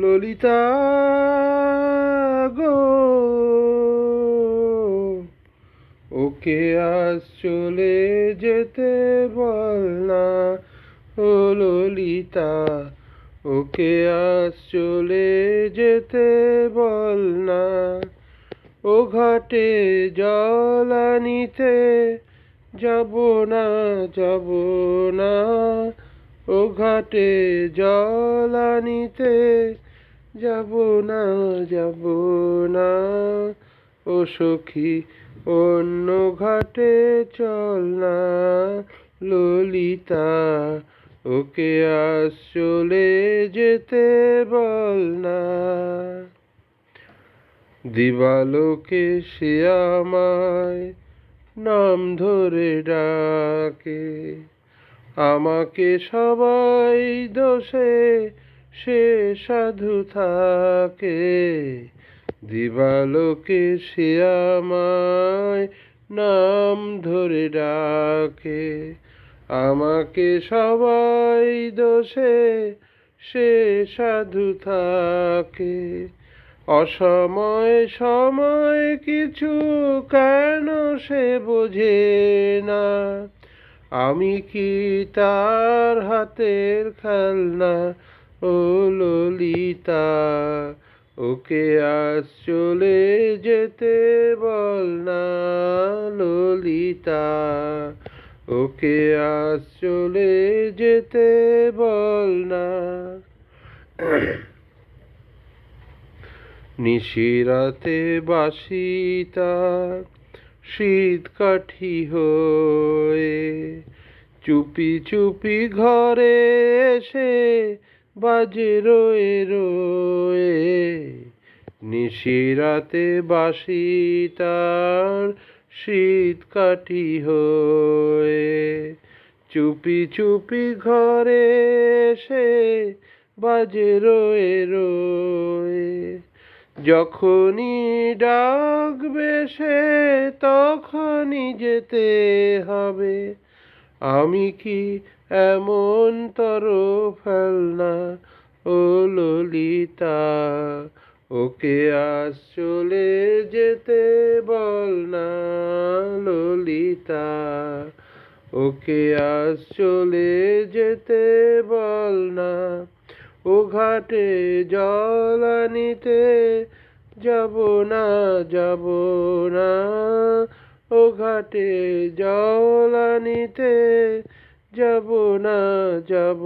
ললিতা গো, ওকে আজ চলে যেতে বল না। ও ললিতা, ওকে আজ চলে যেতে বল না। ও ঘাটে জল আনিতে যাব না, যাব না। ও ঘাটে জল আনিতে যাব না, যাব না। ও সখী, অন্য ঘাটে চল না। ললিতা, ওকে আজ চলে যেতে বল না। দিবালোকে সে আমায় নাম ধরে ডাকে, আমাকে সবাই দোষে সে সাধু থাকে। দিবালোকে সে আমায় নাম ধরে ডাকে, আমাকে সবাই দোষে সে সাধু থাকে। অসময় সময় কিছু কেন সে বোঝে না, আমি কি তার হাতের খেলনা। ও ললিতা, ওকে আজ চলে যেতে বল না। ললিতা, ওকে আজ চলে যেতে বল না। নিশিরাতে বাঁশি তার শীত কাঠি হয়ে, চুপি চুপি ঘরে এসে বাজে রয়ে রয়ে। নিশিরাতে বাঁশি তার শীত কাঠি হয়ে, চুপি চুপি ঘরে এসে বাজে রয়ে রয়ে। যখনই ডাকবে সে তখনই যেতে হবে, আমি কি এমন তর ফেলনা। ও ললিতা, ওকে আজ চলে যেতে বল না। ললিতা, ওকে আজ চলে যেতে বল না। ও ঘাটে জল আনিতে যাব না, যাব না। ও ঘাটে জল আনিতে যাব না, যাব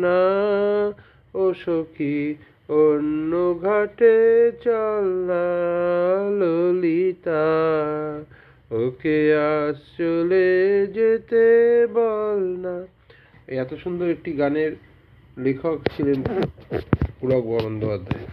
না। ও সখী, অন্য ঘাটে চল না। ললিতা, ওকে আজ চলে যেতে বল না। এত সুন্দর একটি গানের লেখক ছিলেন পুলক বন্দ্যোপাধ্যায়।